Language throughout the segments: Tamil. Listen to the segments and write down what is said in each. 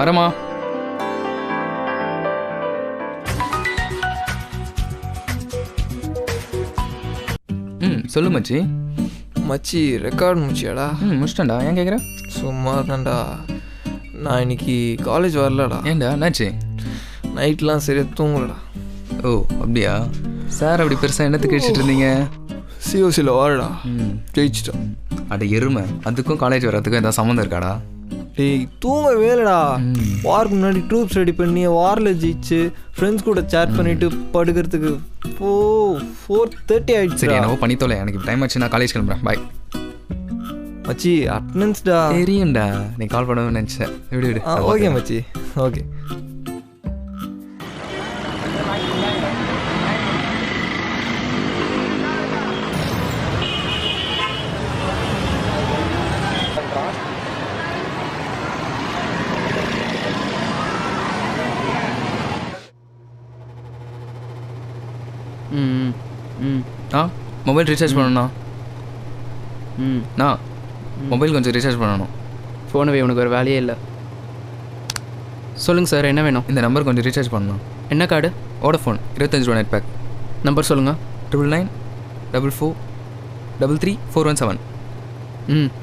வரமா. சொல்லு மச்சி. மச்சி ரெக்கார்ட் முடிச்சியாடா? முடிச்சிட்டேன்டா. ஏன் கேட்குற? சும்மா தான்டா. நான் இன்னைக்கு காலேஜ் வரலடா. ஏன்டா என்னாச்சு? நைட்லாம் சரியாக தூங்கலடா. ஓ அப்படியா? சார் அப்படி பெருசாக என்னத்துக்கு கழிச்சிட்டு இருந்தீங்க? சிஓசியில் வாரடா. ஜெயிச்சிட்டோம். அட எருமை, அதுக்கும் காலேஜ் வர்றதுக்கும் எதாவது சம்மந்தம் இருக்காடா? டேய் தூங்க வேலைடா. வாருக்கு முன்னாடி ட்ரூப்ஸ் ரெடி பண்ணி வாரில் ஜெயிச்சு ஃப்ரெண்ட்ஸ் கூட சேட் பண்ணிவிட்டு படுக்கிறதுக்கு 4:30 ஆகிடுச்சு. சரி என்னவோ பண்ணித்தோல, எனக்கு டைம் ஆச்சு, நான் காலேஜ் கிளம்புறேன். பாய் மச்சி. அட்டனன்ஸ்டா. தெரியும்டா, நீ கால் பண்ணணும்னு நினச்சேன். விடு விடு. ஓகே மச்சி, ஓகே. மொபைல் ரீசார்ஜ் பண்ணணும்ண்ணா. மொபைல் கொஞ்சம் ரீசார்ஜ் பண்ணணும். ஃபோனு உனக்கு ஒரு வேலையே இல்லை. சொல்லுங்கள் சார், என்ன வேணும்? இந்த நம்பர் கொஞ்சம் ரீசார்ஜ் பண்ணணும். என்ன கார்டு? வோடஃபோன் 25 ரூபா நெட் பேக். நம்பர் சொல்லுங்கள். 9944334117.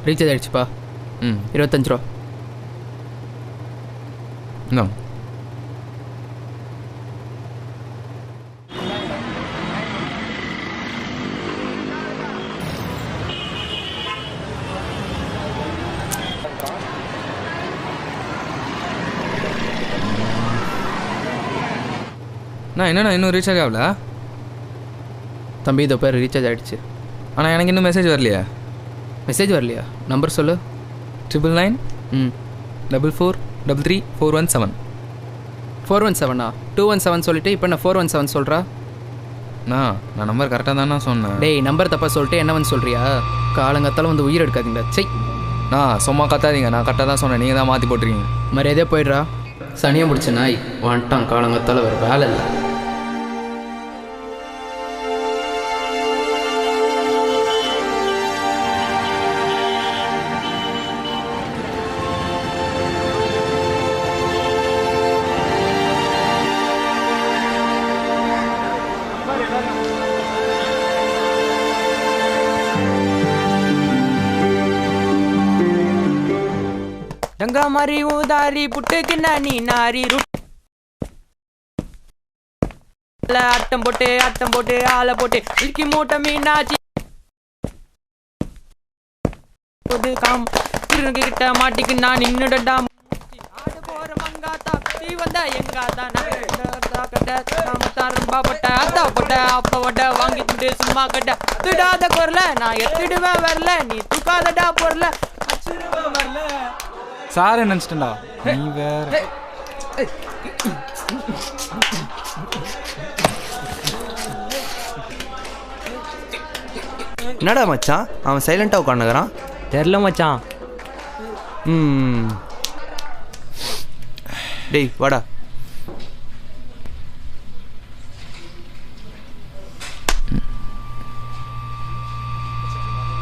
ரீசார்ஜ் ஆகிடுச்சுப்பா. 25 ரூபா. இன்னும் என்னண்ணா இன்னும் ரீசார்ஜ் ஆகல? தம்பி இதோ பேர் ரீசார்ஜ் ஆகிடுச்சு. ஆனால் எனக்கு இன்னும் மெசேஜ் வரலையா? மெசேஜ் வரலையா? நம்பர் சொல்லு. 9944334117. 417 217 சொல்லிட்டு இப்போ நான் 417 சொல்கிறா? நான் நம்பர் கரெக்டாக தானே சொன்னேன். டேய் நம்பர் தப்பாக சொல்லிட்டு என்னவன்னு சொல்கிறியா? காலங்காத்தால வந்து உயிர் எடுக்காதீங்களா? செய். சும்மா கத்தாதீங்க, நான் கரெக்டாக தான் சொன்னேன், நீங்கள் தான் மாற்றி போட்டுருக்கீங்க. மரியாதையாக போயிடுறா. சனியை முடிச்ச நாய் வந்துட்டான். காலங்காத்தால வேறு வேலை இல்லை. டங்கா மாறி ஊதாரி புட்டுக்கு நானி நாரி ஆட்டம் போட்டு ஆளை போட்டு இல்கி மூட்டை மீனாச்சி கிட்ட மாட்டிக்கு நான் நின்னுடா. ஆடு போற மங்காத்தா நீ வந்தா எங்காத்தா அப்ப வாங்கிட்டு சும்மா கட்ட திடாத குரல நான் எத்திடுவேன் வரல நீ தூக்காதடா பொருள அச்சிடுவேன் வரல. சார் நினச்சிட்டா நீ வேற. என்னடா மச்சான் அவன் சைலண்டாக உட்காந்துக்கிறான்? தெரில மச்சான். டேய் வாடா.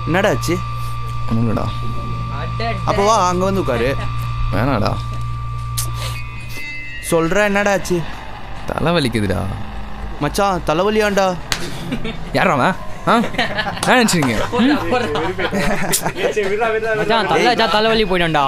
என்னடா ஆச்சு? ஒன்றும்லடா. அப்போ வா அங்கே வந்து உட்காரு. வேணாடா. சொல்கிற என்னடா ஆச்சு? தலை வலிக்குதுடா. மச்சான் தலைவலியாண்டா. யாராவா? நினச்சிங்க மச்சான் தலைவலி போயிடும்டா.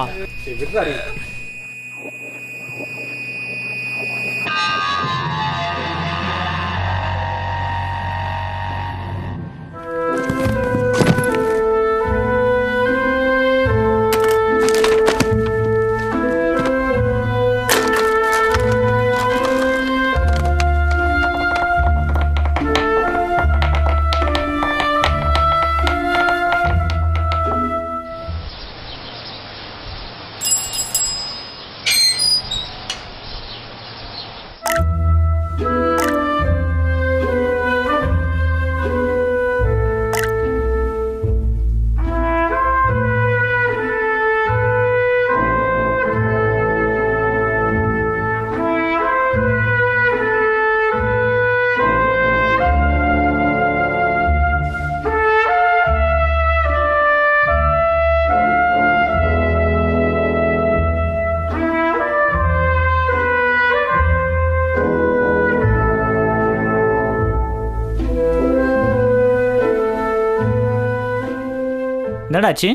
என்னடாச்சு?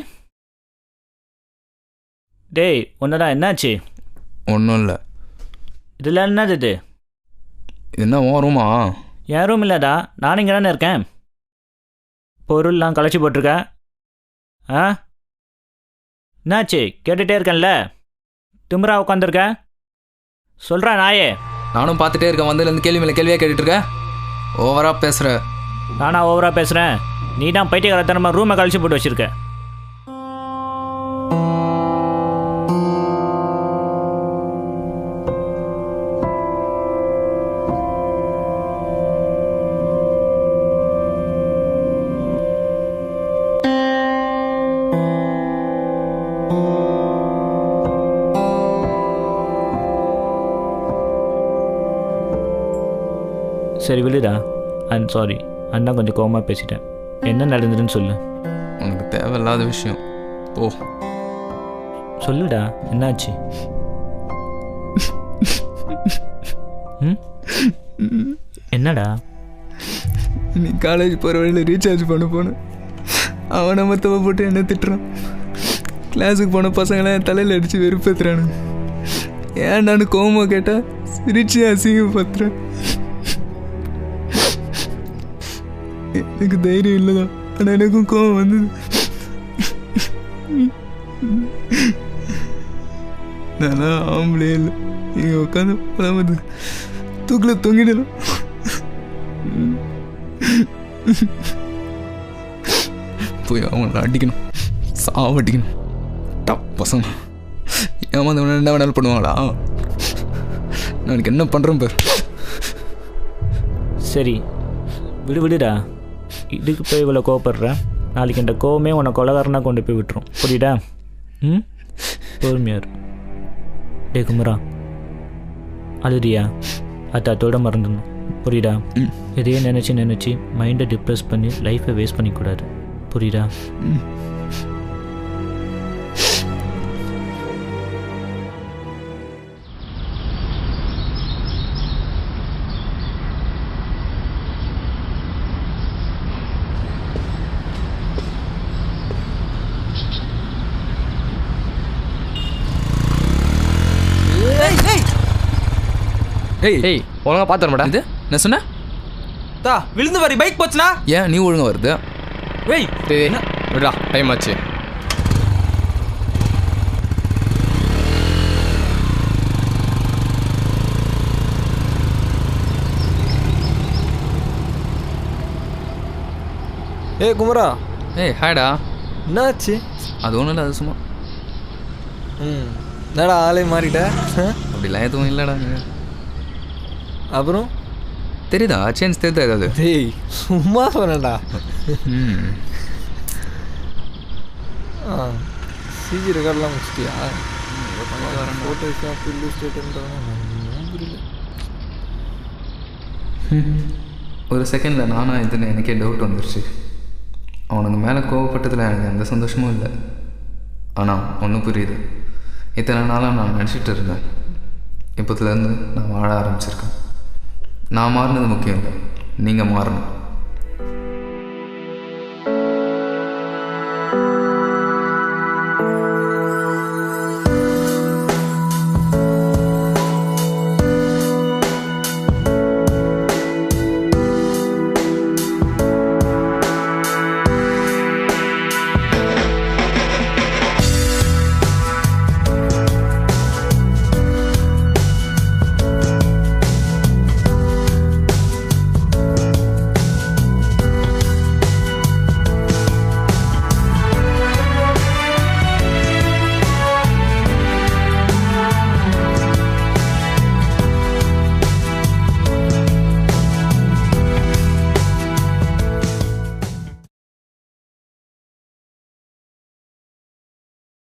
டேய் ஒன்னடா என்னாச்சு? ஒன்றும் இல்லை. இதில் என்னது இது? இது என்ன உன் ரூமா? என் ரூம் இல்லைடா, நானும் இங்கே தானே இருக்கேன். பொருள்லாம் களைச்சி போட்டிருக்க. ஆ என்னாச்சு? கேட்டுகிட்டே இருக்கேன்ல, திமிரா உட்காந்துருக்க. சொல்கிறா நாயே. நானும் பார்த்துட்டே இருக்கேன், வந்ததுலேருந்து கேள்வி மேலே கேள்வியாக கேட்டுட்டு இருக்கேன். ஓவராக பேசுகிற. நானா ஓவராக பேசுகிறேன்? நீ தான் பைத்தியக்காரத்தனமாக ரூமை கழிச்சு போட்டு வச்சுருக்க. சரி விடுடா, ஐம் சாரி. அண்ணா கொஞ்சம் கோவமாக பேசிட்டேன். என்ன நடந்ததுன்னு சொல்லு. உனக்கு தேவையில்லாத விஷயம். ஓ சொல்லுடா, என்னாச்சு? ம் என்னடா? நீ காலேஜ் போகிற வழியில் ரீசார்ஜ் பண்ண போனேன். அவனை மொத்தமாக போட்டு என்ன திட்டுறான். கிளாஸுக்கு போன பசங்களாம் என் தலையில் அடித்து வெறுப்பேற்றுறானு. ஏன் நான் கோவமாக கேட்டால் சிரிச்சு அசிங்கப்படுத்துறேன். எனக்கு தைரியம் இல்லைதான், ஆனால் எனக்கும் கோவம் வந்தது. நானா ஆம்பளே இல்லை. இங்கே உட்காந்து பழமது தூக்கில் தொங்கிடலாம். போய் அவங்கள அடிக்கணும், சாவடிக்கணும். டப் பசங்க ஏமாந்தவன என்ன வேணாலும் பண்ணுவாங்களா? நான் என்ன பண்ணுறேன் பார். சரி விடுடா, இதுக்கு போய் இவ்வளோ கோவப்படுற. நாளைக்கு இந்த கோவமே உன்னை கொலகாரனாக கொண்டு போய் விட்டுரும், புரியுதா? ம் பொறுமையார். டே குமரா, அழுதியா? அதோட மறந்துடணும், புரியுதா? இதையே நினச்சி மைண்டை டிப்ரெஸ் பண்ணி லைஃப்பை வேஸ்ட் பண்ணிக்கூடாது, புரியுதா? ஏய் ஒழுங்காக பார்த்து வரமாடா. இது என்ன சொன்ன? தா விழுந்து வரி பைக் போச்சுனா? ஏன் நீ ஒழுங்காக வருது? வெய் டேய் விடா, டைம் ஆச்சு. ஏய் குமரா. ஏய் ஹாய்டா. என்னாச்சு? அது ஒன்றும் இல்லை, அது சும்மா. என்னடா ஆளே மாறிட்ட? அப்படிலாம் எதுவும் இல்லைடா. அப்புறம் தெரியுதா சேஞ்ச் தெரியுதா ஏதாவது? டேய் சும்மா சொன்னடா. சிஜி ரெக்கார்ட்லாம் முடிச்சிட்டியா? ஃபோட்டோ ஷாப் ஒரு செகண்டில் நானா இதுன்னு எனக்கே டவுட் வந்துருச்சு. அவனுக்கு மேலே கோவப்பட்டதில் எனக்கு எந்த சந்தோஷமும் இல்லை. ஆனால் ஒன்றும் புரியுது. இத்தனை நாளாக நான் நினச்சிட்டு இருந்தேன். இப்போத்துலேருந்து நான் வாழ ஆரம்பிச்சிருக்கேன். நான் மாறினது முக்கியம் இல்லை, நீங்கள் மாறணும்.